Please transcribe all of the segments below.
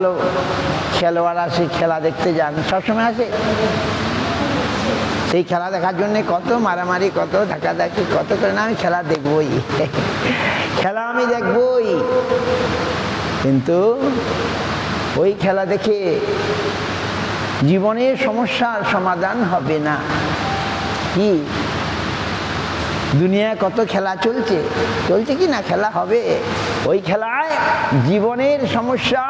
খেলোয়াড় আসে, খেলা দেখতে যান, সবসময় আসে। সেই খেলা দেখার জন্য কত মারামারি, কত ধাক্কাধাক্কি, কত করে না, আমি খেলা দেখবই, খেলা আমি দেখবই। কিন্তু ওই খেলা দেখে জীবনের সমস্যার সমাধান হবে না। কি দুনিয়ায় কত খেলা চলছে, চলছে কি না, খেলা হবে, ওই খেলায় জীবনের সমস্যা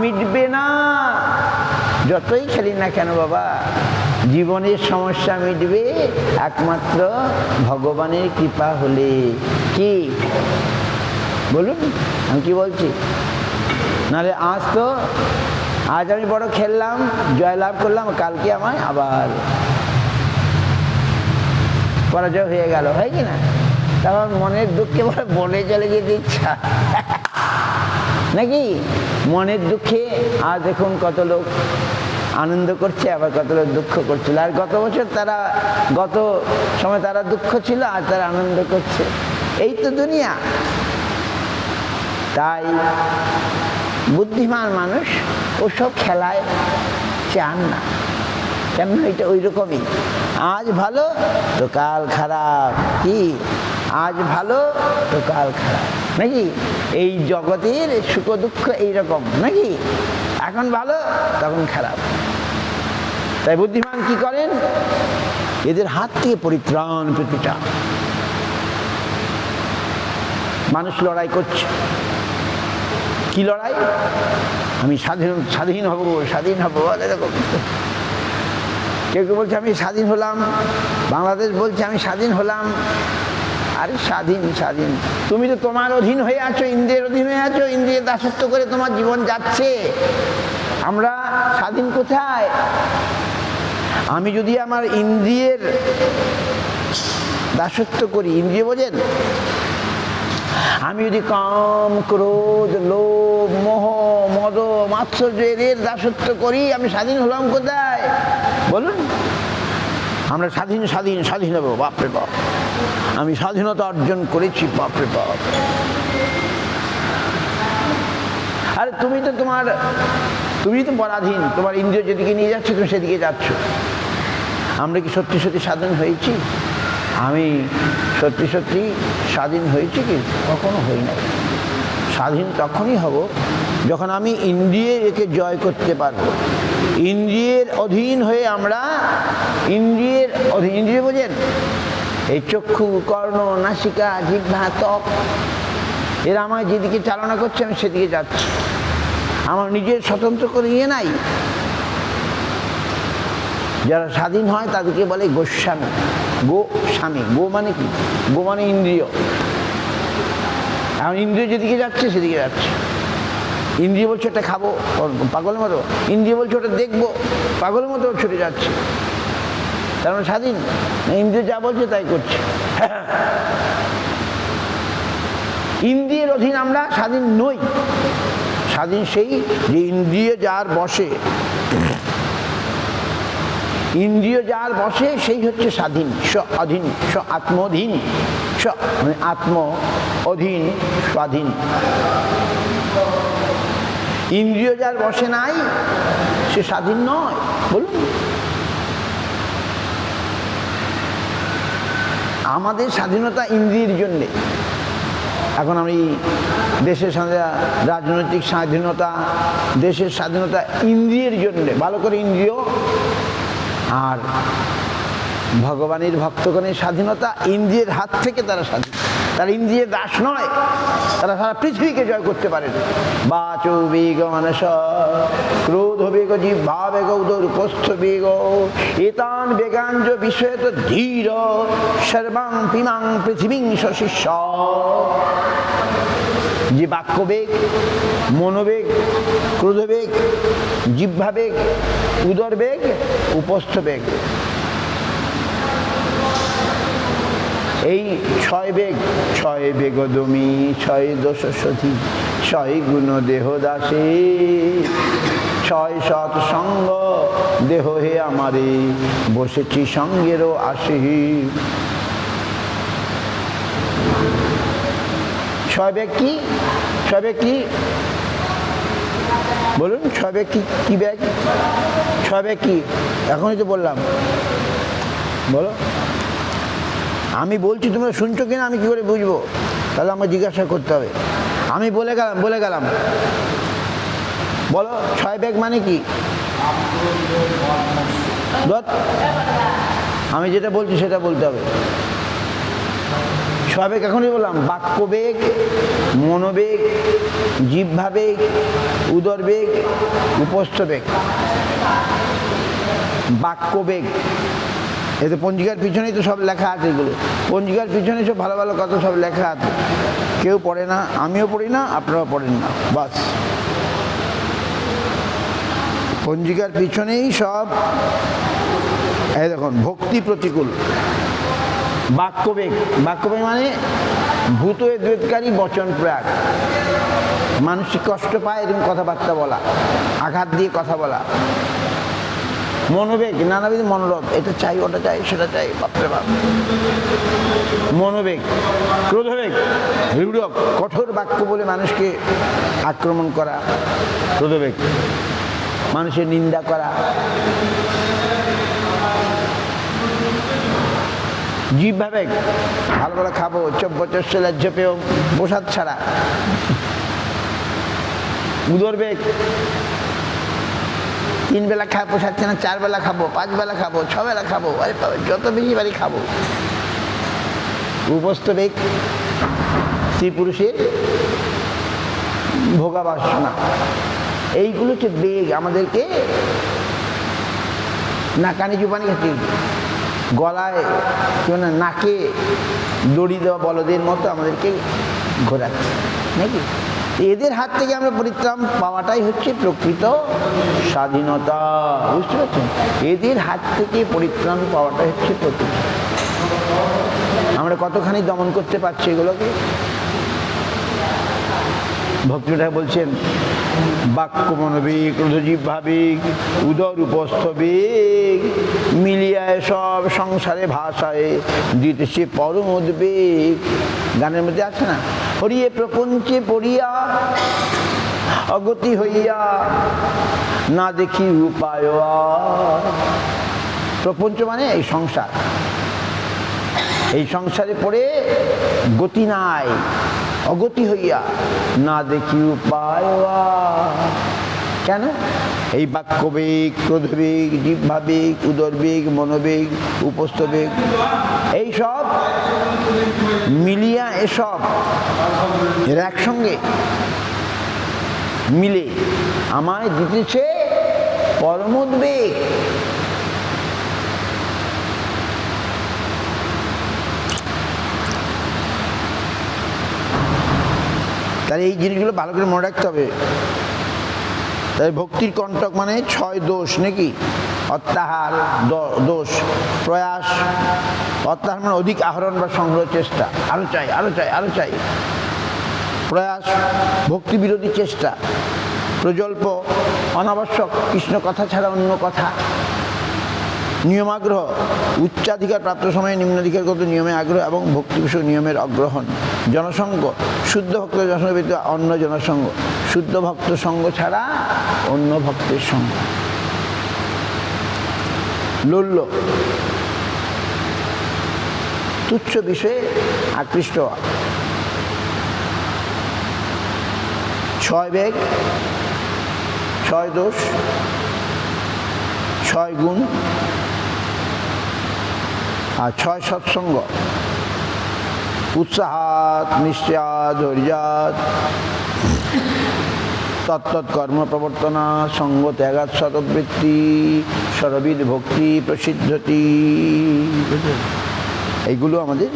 মিটবে না। যতই খেলি না কেন বাবা, জীবনের সমস্যা মিটবে একমাত্র ভগবানের কৃপা হলে। কি বলুন, আমি কি বলছি? নাহলে আজ আমি বড় খেললাম, জয়লাভ করলাম, কালকে আমায় আবার পরাজয় হয়ে গেল, হয় কি না? তখন মনের দুঃখে বলে চলে যেতে ইচ্ছা, নাকি? মনের দুঃখে আজ দেখুন কত লোক আনন্দ করছে, আবার কত লোক দুঃখ করছিল। আর গত বছর গত সময় তারা দুঃখ ছিল, আর তারা আনন্দ করছে। এই তো দুনিয়া। তাই বুদ্ধিমান মানুষ ওসব খেলায় চান না। কেন? এটা ওই রকমই, আজ ভালো তো কাল খারাপ। কি আজ ভালো তো কাল খারাপ, নাকি? এই জগতের সুখ দুঃখ এইরকম, নাকি? এখন ভালো তখন খারাপ। তাই বুদ্ধিমান কি করেন? এদের হাত থেকে পরিত্রাণ পেতে চান। মানুষ লড়াই করছে, কি লড়াই? আমি স্বাধীন হব, স্বাধীন হব, এরকম। কেউ কেউ বলছে আমি স্বাধীন হলাম, বাংলাদেশ বলছে আমি স্বাধীন হলাম। আরে স্বাধীন স্বাধীন, তুমি তো তোমার অধীন হয়ে আছো, ইন্দ্রিয়ের অধীন হয়ে আছো, ইন্দ্রিয়ের দাসত্ব করে তোমার জীবন যাচ্ছে। আমরা স্বাধীন কোথায়? আমি যদি আমার ইন্দ্রিয়ের দাসত্ব করি, ইন্দ্রিয় বোঝেন, আমি যদি কাম, ক্রোধ, লোভ, মোহ, মদ, মাৎসর্যের দাসত্ব করি, আমি স্বাধীন হলাম কোথায়? বলুন। আমরা স্বাধীন স্বাধীন স্বাধীন হবো, বাপরে বাপ, আমি স্বাধীনতা অর্জন করেছি, বাপরে বাপ। আরে তুমি তো পরাধীন, তোমার ইন্দ্রিয় যেদিকে নিয়ে যাচ্ছে তুমি সেদিকে যাচ্ছ। আমরা কি সত্যি সত্যি স্বাধীন হয়েছি? আমি সত্যি সত্যি স্বাধীন হয়েছি কি? কখনো হই নাই। স্বাধীন তখনই হব যখন আমি ইন্দ্রিয়কে জয় করতে পারবো। ইন্দ্রিয়ের অধীন হয়ে আমরা ইন্দ্রিয় বোঝেন, এই চক্ষু, কর্ণ, নাসিকা, জিহ্বা, ত্বক, এরা আমায় যেদিকে চালনা করছে আমি সেদিকে যাচ্ছি। আমার নিজের স্বতন্ত্র করে নিয়ে নাই। যারা স্বাধীন হয় তাদেরকে বলে গোস্বামী। গোস্বামী, গো মানে কি? গো মানে ইন্দ্রিয়। এখন ইন্দ্রিয় যেদিকে যাচ্ছে সেদিকে যাচ্ছে। ইন্দ্রিয় বলছে ওটা খাবো, পাগলের মতো। ইন্দ্রিয় বলছে ওটা দেখবো, পাগলের মতো ছুটে যাচ্ছে। তার মানে স্বাধীন? ইন্দ্রিয় যা বলছে তাই করছে। ইন্দ্রিয়ের অধীন আমরা স্বাধীন নই। স্বাধীন সেই যে ইন্দ্রিয় যার বসে, ইন্দ্রিয় যার বসে সেই হচ্ছে স্বাধীন। স্ব অধীন, স্ব আত্মধীন, স্ব মানে আত্ম অধীন, স্বাধীন। ইন্দ্রিয় যার বসে নাই সে স্বাধীন নয়। বলুন, আমাদের স্বাধীনতা ইন্দ্রিয়ের জন্যে। এখন আমি দেশের রাজনৈতিক স্বাধীনতা, দেশের স্বাধীনতা ইন্দ্রিয়ের জন্যে, ভালো করে ইন্দ্রিয়। আর ভগবানের ভক্তগণের স্বাধীনতা ইন্দ্রিয়ের হাত থেকে তারা স্বাধীন। তারা ইন্দ্রিয়ের দাস নয়, তারা সারা পৃথিবীকে জয় করতে পারেন। বাচো বেগ মানস, ক্রোধ বেগ, জিহ্বা বেগ, উদরপস্থ বেগ, এতান বেগাঞ্জ বিষয়ত ধীর, সর্বাং পিমাং পৃথিবীং শশিষ্য। যে বাক্যবেগ, মনোবেগ, ক্রোধবেগ, জিহ্বাবেগ, উদরবেগ, উপস্থ বেগ, এই ছয় বেগ দমি, ছয় দোষ সতী, ছয় গুণ দেহ দাসে, ছয় সৎসঙ্গ দেহ হে আমারে, বসেছি সঙ্গেরও আসে। ছয় বেগ কি? বলুন 6 ব্যাগ কি ব্যাগ? 6 ব্যাগ কি? এখনই তো বললাম, বলো। আমি বলছি, তোমরা শুনছো কিনা আমি কি করে বুঝবো? তাহলে আমাকে জিজ্ঞাসা করতে হবে। আমি বলে গেলাম বলো 6 ব্যাগ মানে কি? আমি যেটা বলছি সেটা বলতে হবে। 6 ব্যাগ এখনই বললাম, বাক্যবেগ, মনোবেগ, জিহ্বাবেগ, উদরবেগ, উপস্থবেগ। বাক্যবেগ, এতে পঞ্জিকার পিছনেই তো সব লেখা আছে। এগুলো পঞ্জিকার পিছনে সব ভালো ভালো কথা সব লেখা আছে, কেউ পড়ে না, আমিও পড়ি না, আপনারাও পড়েন না, বাস। পঞ্জিকার পিছনেই সব। এই দেখুন, ভক্তি প্রতিকূল। বাক্যবেগ মানে ভূত দ্বৈতকারী বচন প্রয়োগ, মানসিক কষ্ট পায় এরকম কথাবার্তা বলা, আঘাত দিয়ে কথা বলা। মনোবেগ, নানাবিধ মনোরথ, এটা চাই, ওটা চাই, সেটা চাই, বাপরে বাপ। মনোবেগ। ক্রোধবেগ, রূঢ় কঠোর বাক্য বলে মানুষকে আক্রমণ করা, ক্রোধবেগ। মানুষের নিন্দা করা। জিহ্বাবেগ, ভালো ভালো খাবো, চব্বচস্য লজ্জ পেয়, প্রসাদ ছাড়া। উদরবেগ, 3 বেলা খায় পোষাচ্ছে না, 4 বেলা খাবো, 5 বেলা খাবো, 6 বেলা খাবো, আরে যত বেশি বাড়ি খাবো। উপস্থবেগ, স্ত্রী পুরুষের ভোগাবাসনা। এইগুলো হচ্ছে বেগ, আমাদেরকে নাকানি জুবানি খাচ্ছি, গলায় নাকে দড়ি দেওয়া বলদের মতো আমাদেরকে ঘোরাচ্ছে নাকি। এদের হাত থেকে আমরা পরিত্রাণ পাওয়াটাই হচ্ছে প্রকৃত স্বাধীনতা, বুঝতে পারছেন? এদের হাত থেকে পরিত্রাণ পাওয়াটাই হচ্ছে প্রকৃত। আমরা কতখানি দমন করতে পারছি এগুলোকে। ভক্তিটা বলছেন, বাক্য মনোবেগ, ক্রোধজিহ্বাবেগ, উদর উপস্থবেগ মিলিয়া সব সংসারে ভাষায় দিতেছে পরম উদ্বেগ। গানের মধ্যে আছে না, হরিয়ে প্রপঞ্চে পড়িয়া অগতি হইয়া না দেখি উপায়। প্রপঞ্চ মানে এই সংসার, এই সংসারে পড়ে গতি নাই, অগতি হইয়া না দেখি উপায়। কেন? এই বাক্যবেগ, ক্রোধবেগ, জিহ্বাবেগ, উদরবেগ, মনোবেগ, উপস্থবেগ, এই সব মিলিয়া, এসব এর একসঙ্গে মিলে আমায় দিতেছে পরমোদ্বেগ। তাহলে এই জিনিসগুলো ভালো করে মনে রাখতে হবে। তাই ভক্তির কণ্টক মানে 6 দোষ নাকি? অত্যাহার দোষ, প্রয়াস। অত্যাহার মানে অধিক আহরণ বা সংগ্রহ চেষ্টা, আরো চাই, আরো চাই, আরো চাই। প্রয়াস, ভক্তি বিরোধী চেষ্টা। প্রজল্প, অনাবশ্যক কৃষ্ণ কথা ছাড়া অন্য কথা। নিয়মাগ্রহ, উচ্চাধিকার প্রাপ্ত সময়ে নিম্নাধিকারগত নিয়মে আগ্রহ এবং ভক্তি বিষয় নিয়মের অগ্রহণ। জনসঙ্গ, শুদ্ধ ভক্ত জনসঙ্গ ব্যতীত অন্য জনসঙ্গ, শুদ্ধ ভক্ত সঙ্গ ছাড়া অন্য ভক্তের সঙ্গ। লোল্য, তুচ্ছ বিষয়ে আকৃষ্ট হওয়া। 6 বেগ, 6 দোষ, 6 গুণ আর 6 সৎসঙ্গ। উৎসাহাত, নিশ্চয়াত, ধৈর্যাত, তত্তৎ কর্ম প্রবর্তনা, সঙ্গ ত্যাগাত শতবৃত্তি, সরবিদ ভক্তি প্রসিদ্ধতি। এইগুলো আমাদের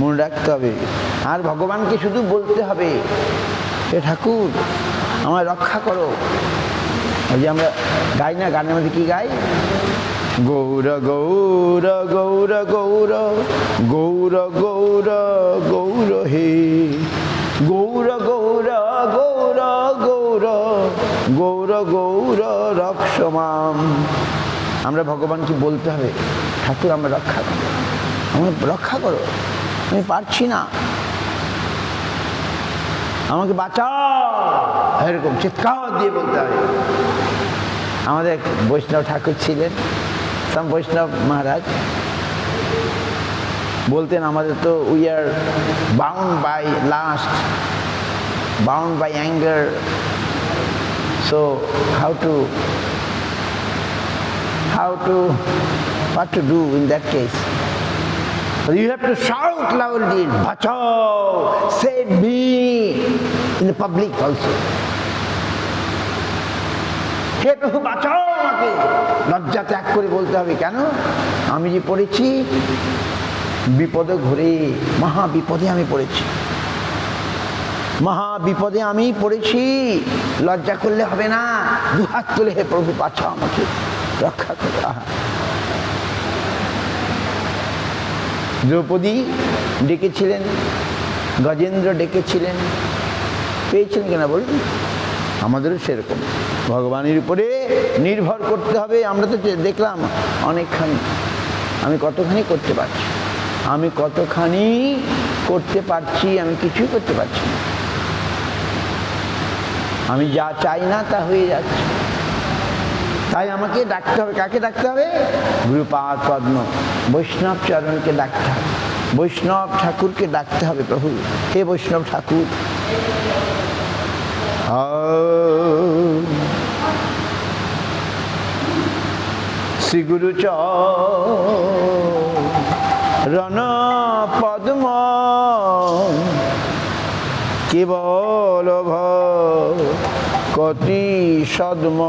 মনে রাখতে হবে। আর ভগবানকে শুধু বলতে হবে, হে ঠাকুর আমায় রক্ষা করো। ওই যে আমরা গাই না, গানের মধ্যে কি গাই? গৌর গৌর গৌর গৌর গৌর গৌর গৌর হে গৌর গৌর গৌর গৌর গৌর গৌর রক্ষমাম। আমরা ভগবানকে বলতে হবে, ঠাকুর আমরা রক্ষা করো, আমার রক্ষা করো, আমি পারছি না। আমাকে বাঁচাও, এরকম চিৎকার দিয়ে বলতে হবে। আমাদের এক বৈষ্ণব ঠাকুর ছিলেন, সাম বৈষ্ণব মহারাজ, বলতেন আমাদের তো we are bound by lust, bound by anger, so how to what to do in that case? You have to shout loudly, bachao, save me, in the public also. হে প্রভু বাঁচাও আমাকে, লজ্জা ত্যাগ করে বলতে হবে। কেন? আমি যে পড়েছি বিপদে ঘুরে, মহা বিপদে আমি পড়েছি, মহা বিপদে আমি পড়েছি, লজ্জা করলে হবে না, দুহাত তুলে হে প্রভু বাঁচাও আমাকে, রক্ষা করে। আহা, দ্রৌপদী ডেকেছিলেন, গজেন্দ্র ডেকেছিলেন, পেয়েছিলেন কিনা বলুন? আমাদেরও সেরকম ভগবানের উপরে নির্ভর করতে হবে। আমরা তো দেখলাম অনেকখানি, আমি কতখানি করতে পারছি, আমি কতখানি করতে পারছি, আমি কিছুই করতে পারছি না। আমি যা চাই না তা হয়ে যাচ্ছে। তাই আমাকে ডাকতে হবে। কাকে ডাকতে হবে? গুরুপাদ পদ্ম বৈষ্ণব চরণকে ডাকতে হবে, বৈষ্ণব ঠাকুরকে ডাকতে হবে। প্রভু হে বৈষ্ণব ঠাকুর, শ্রী গুরু চরণ পদ্ম কেবল ভকতি সদ্ম।